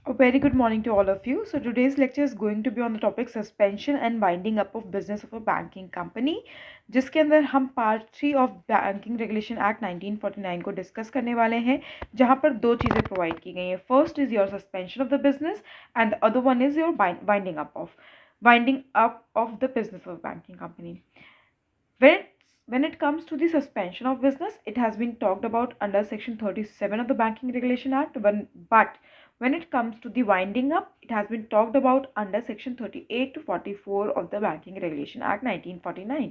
A very good morning to all of you. So today's lecture is going to be on the topic suspension and winding up of business of a banking company, जिसके अंदर हम part 3 of banking regulation act 1949 को discuss करने वाले हैं, जहां पर दो चीज़ें प्रोवाइड की गई हैं. First is your suspension of the business and the other one is your winding up of the business of banking company. When it comes to the suspension of business, it has been talked about under Section 37 of the Banking Regulation Act. But when it comes to the winding up, it has been talked about under Section 38 to 44 of the Banking Regulation Act 1949.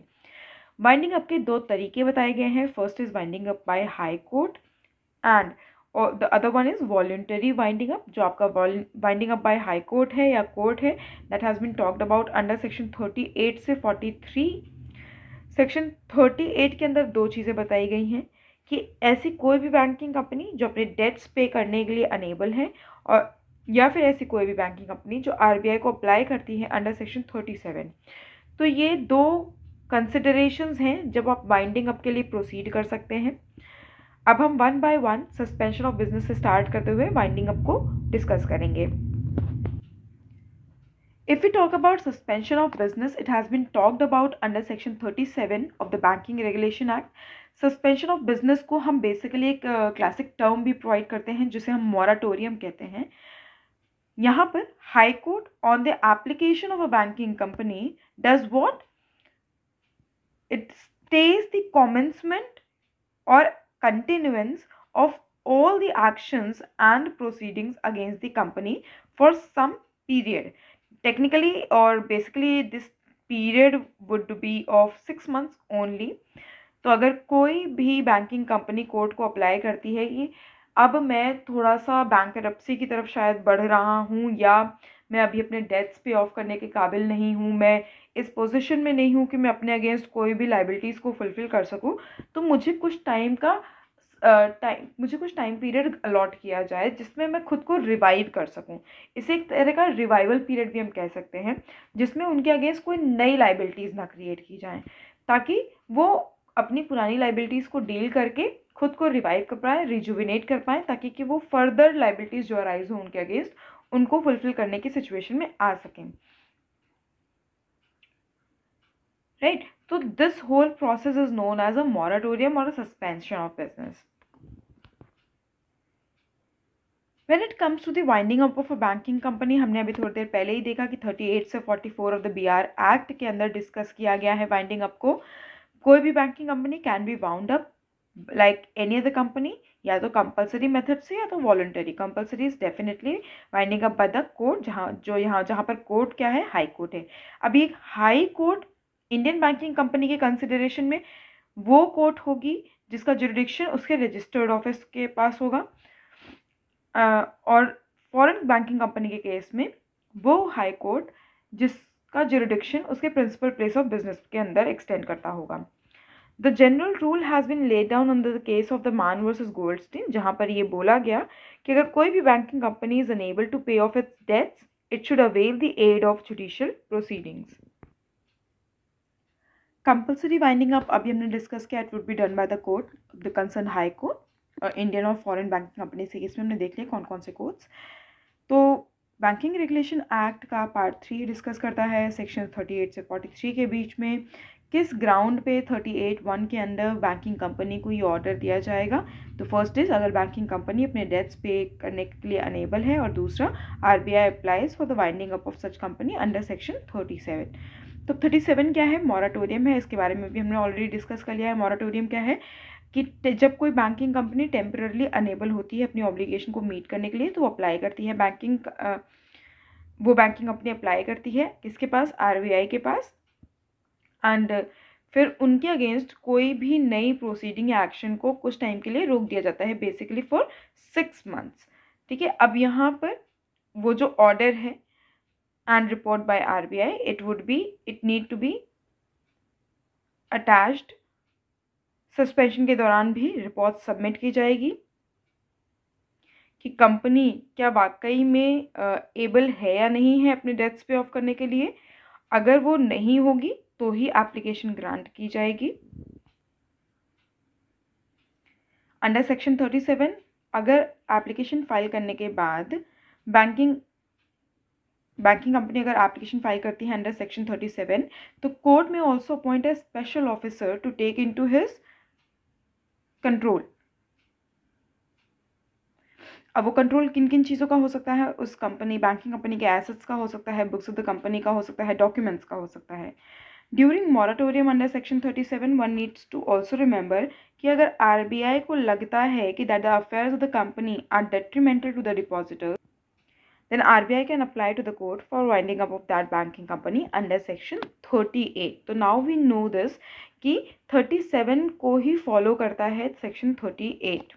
Winding up के दो तरीके बताए गए हैं. First is winding up by High Court and the other one is voluntary winding up, जो आपका winding up by High Court है या court है, that has been talked about under Section 38 से 43. सेक्शन 38 के अंदर दो चीज़ें बताई गई हैं कि ऐसी कोई भी बैंकिंग कंपनी जो अपने डेट्स पे करने के लिए अनेबल है, और या फिर ऐसी कोई भी बैंकिंग कंपनी जो आरबीआई को अप्लाई करती है अंडर सेक्शन 37. तो ये दो कंसिडरेशंस हैं जब आप वाइंडिंग अप के लिए प्रोसीड कर सकते हैं. अब हम one by one suspension of business से स्टार्ट करते हुए वाइंडिंग अप को डिस्कस करेंगे. If we talk about suspension of business, it has been talked about under Section 37 of the Banking Regulation Act. Suspension of business को हम basically एक classic term भी provide करते हैं जिसे हम मोराटोरियम कहते हैं. यहाँ पर high court on the application of a banking company does what, it stays the commencement और continuance of all the actions and proceedings against the company for some period. Technically or basically this period would be of 6 months only. तो अगर कोई भी banking company court को apply करती है कि अब मैं थोड़ा सा बैंकरप्सी की तरफ शायद बढ़ रहा हूँ, या मैं अभी अपने डेट्स पे ऑफ करने के काबिल नहीं हूँ, मैं इस पोजीशन में नहीं हूँ कि मैं अपने अगेंस्ट कोई भी लाइबिलिटीज़ को फुलफ़िल कर सकूँ, तो मुझे कुछ टाइम पीरियड अलॉट किया जाए जिसमें मैं खुद को रिवाइव कर सकूं. इसे एक तरह का रिवाइवल पीरियड भी हम कह सकते हैं, जिसमें उनके अगेंस्ट कोई नई लाइबिलिटीज़ ना क्रिएट की जाएं, ताकि वो अपनी पुरानी लाइबिलिटीज़ को डील करके खुद को रिवाइव कर पाएँ, रिजुविनेट कर पाएँ, ताकि कि वो फर्दर लाइबिलिटीज़ जो अराइज हो उनके अगेंस्ट उनको फुलफिल करने की सिचुएशन में आ सकें. Right. So this whole process is known as a moratorium or a suspension of business. When it comes to the winding up of a banking company, हमने अभी थोड़ी देर पहले ही देखा कि 38 से 44 ऑफ द BR एक्ट के अंदर डिस्कस किया गया है वाइंडिंग अप को. कोई भी banking company can be wound up like any other company, या तो कंपलसरी मेथड से या तो voluntary. Compulsory is definitely winding up by the court, जहाँ पर कोर्ट क्या है, हाई कोर्ट है. अभी एक high court Indian banking company के कंसिडरेशन में वो कोर्ट होगी जिसका जुरिडिक्शन उसके रजिस्टर्ड ऑफिस के पास होगा, और फॉरेन बैंकिंग कंपनी के केस में वो हाई कोर्ट जिसका जुरिडिक्शन उसके प्रिंसिपल प्लेस ऑफ बिजनेस के अंदर एक्सटेंड करता होगा. The general rule has been laid down on the case of the Mann versus Goldstein, जहाँ पर ये बोला गया कि अगर कोई भी banking company is unable to pay off its debts, it should avail the aid of judicial proceedings. Compulsory winding up अभी हमने डिस्कस किया, it would be done by the court, the concern high court, Indian और foreign banking company से. इसमें हमने देख लिया कौन कौन से कोर्ट्स. तो बैंकिंग रेगुलेशन एक्ट का पार्ट 3 डिस्कस करता है सेक्शन 38 से 43 के बीच में किस ग्राउंड पे 38(1) के अंदर बैंकिंग कंपनी को ये ऑर्डर दिया जाएगा. तो फर्स्ट इज अगर बैंकिंग कंपनी अपने डेट्स पे करने के लिए अनेबल है, और दूसरा RBI applies for the winding up of such company under section 37. तो 37 क्या है, मोराटोरियम है. इसके बारे में भी हमने ऑलरेडी डिस्कस कर लिया है. मोराटोरियम क्या है कि जब कोई बैंकिंग कंपनी टेम्पररली अनेबल होती है अपनी ऑब्लिगेशन को मीट करने के लिए, तो वो अप्लाई करती है वो बैंकिंग कंपनी अप्लाई करती है किसके पास, आरबीआई के पास, एंड फिर उनके अगेंस्ट कोई भी नई प्रोसीडिंग या एक्शन को कुछ टाइम के लिए रोक दिया जाता है, बेसिकली फॉर 6 मंथ्स. ठीक है. अब यहाँ पर वो जो ऑर्डर है and report by RBI, it need to be attached. Suspension के दौरान भी रिपोर्ट सबमिट की जाएगी कि कंपनी क्या वाकई में एबल है या नहीं है अपने डेट्स पे ऑफ करने के लिए. अगर वो नहीं होगी तो ही एप्लीकेशन ग्रांट की जाएगी. अंडर सेक्शन 37 अगर एप्लीकेशन फाइल करने के बाद बैंकिंग कंपनी अगर एप्लीकेशन फाइल करती है अंडर सेक्शन 37, तो कोर्ट में also appoint a special officer to take into his control. अब वो कंट्रोल किन किन चीज़ों का हो सकता है, उस बैंकिंग कंपनी के एसेट्स का हो सकता है, बुक्स ऑफ द कंपनी का हो सकता है, डॉक्यूमेंट्स का हो सकता है। During moratorium under section 37 one needs to also remember कि अगर आरबीआई को लगता है कि that the affairs of the company are detrimental to the depositors, then RBI can apply to the court for winding up of that banking company under section 38. तो now we know this कि 37 को ही follow करता है section 38।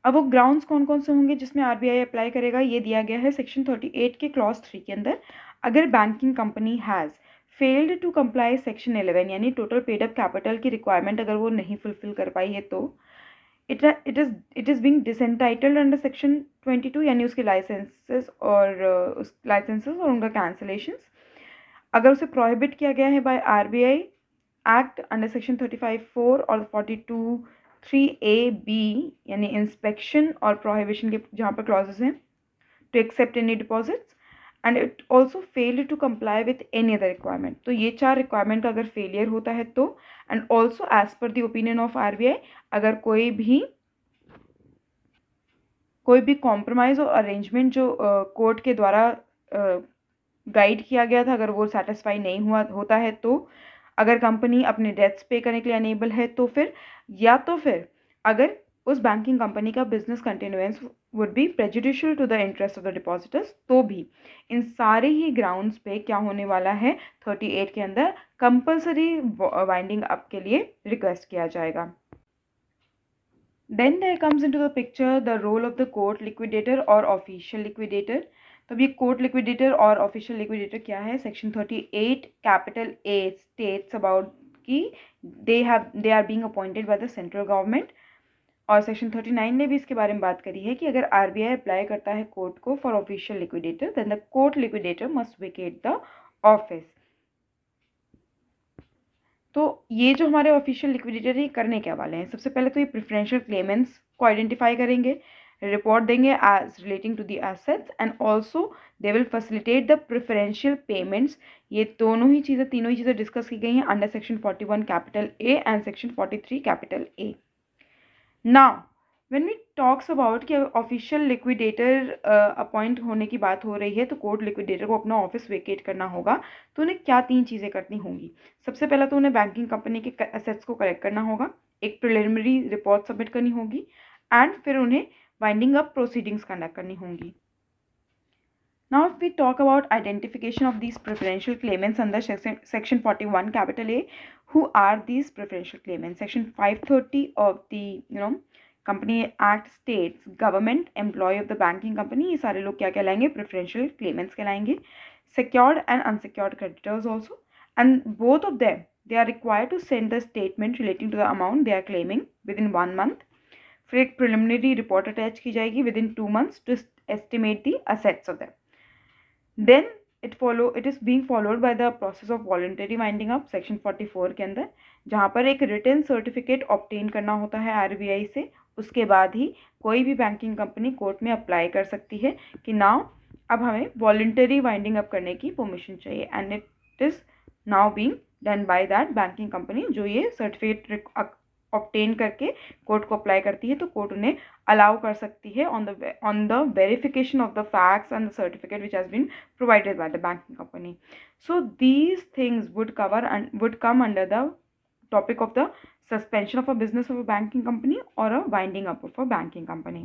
अब वो grounds कौन कौन से होंगे जिसमें आरबीआई अप्लाई करेगा, ये दिया गया है सेक्शन 38 के क्लॉज 3 के अंदर। अगर banking company has failed to comply section 11 यानी टोटल पेड अप कैपिटल की रिक्वायरमेंट अगर वो नहीं फुलफिल कर पाई है तो it is being disentitled under section 22 यानी उसके लाइसेंसेस और उनका कैंसलेशंस। अगर उसे प्रोहिबिट किया गया है by RBI act under section 35(4) और 42(3)(a)(b) यानी इंस्पेक्शन और प्रोहिबिशन के जहाँ पर क्लॉजेस हैं, to accept any deposits, and it also failed to comply with any other requirement. तो ये 4 रिक्वायरमेंट का अगर फेलियर होता है तो, and also as per the opinion of RBI अगर कोई भी कॉम्प्रोमाइज़ और अरेंजमेंट जो कोर्ट के द्वारा गाइड किया गया था अगर वो सेटिस्फाई नहीं होता है तो, अगर कंपनी अपने डेट्स पे करने के लिए अनेबल है तो फिर अगर उस बैंकिंग कंपनी का business continuance would be prejudicial to the interest of the depositors, तो भी इन सारे ही ग्राउंड्स पे क्या होने वाला है 38 के अंदर कंपल्सरी वाइंडिंग अप के लिए रिक्वेस्ट किया जाएगा। Then there comes into the picture the role of the court liquidator or official liquidator। तो ये कोर्ट लिक्विडेटर और ऑफिशियल लिक्विडेटर क्या है, section 38 capital A states about कि they are being appointed by the central government, और section 39 ने भी इसके बारे में बात करी है कि अगर आरबीआई अप्लाई करता है कोर्ट को for official liquidator then the court liquidator must vacate the office. तो ये जो हमारे ऑफिशियल लिक्विडेटर है करने क्या वाले हैं, सबसे पहले तो ये प्रेफरेंशियल क्लेमेंट्स को आइडेंटिफाई करेंगे, रिपोर्ट देंगे as relating to the assets, and also they will facilitate the preferential payments. ये तीनों ही चीज़ें डिस्कस की गई हैं under section 41 capital A and section 43 capital A. Now when we talks about कि ऑफिशियल लिक्विडेटर अपॉइंट होने की बात हो रही है तो कोर्ट लिक्विडेटर को अपना ऑफिस वेकेट करना होगा, तो उन्हें क्या 3 चीज़ें करनी होंगी। सबसे पहला तो उन्हें बैंकिंग कंपनी के एसेट्स को कलेक्ट करना होगा, एक प्रिलिमिनरी रिपोर्ट सबमिट करनी होगी, एंड फिर उन्हें वाइंडिंग अप प्रोसीडिंग्स कंडक्ट करनी होंगी। Now if we talk about identification of these preferential claimants under section 41 capital A, who are these preferential claimants? Section 530 of the Company Act states government employee of the banking company, ये सारे लोग क्या कहलाएंगे, preferential claimants कहलाएंगे। Secured and unsecured creditors also, and both of them they are required to send the statement relating to the amount they are claiming within 1 month। फिर एक preliminary report attach की जाएगी within 2 months to estimate the assets of them। Then it is being followed by the process of voluntary winding up section 44 के अंदर, जहाँ पर एक written certificate obtain करना होता है आरबीआई से। उसके बाद ही कोई भी बैंकिंग कंपनी कोर्ट में अप्लाई कर सकती है कि नाउ अब हमें वॉलंटरी वाइंडिंग अप करने की परमिशन चाहिए, and it is now being done by that banking company जो ये सर्टिफिकेट ऑब्टेन करके कोर्ट को अप्लाई करती है, तो कोर्ट उन्हें अलाउ कर सकती है on the verification of the facts and the certificate which has been provided by the banking company. So these things would come under the topic of the suspension of a business of a banking company or a winding up of a banking company।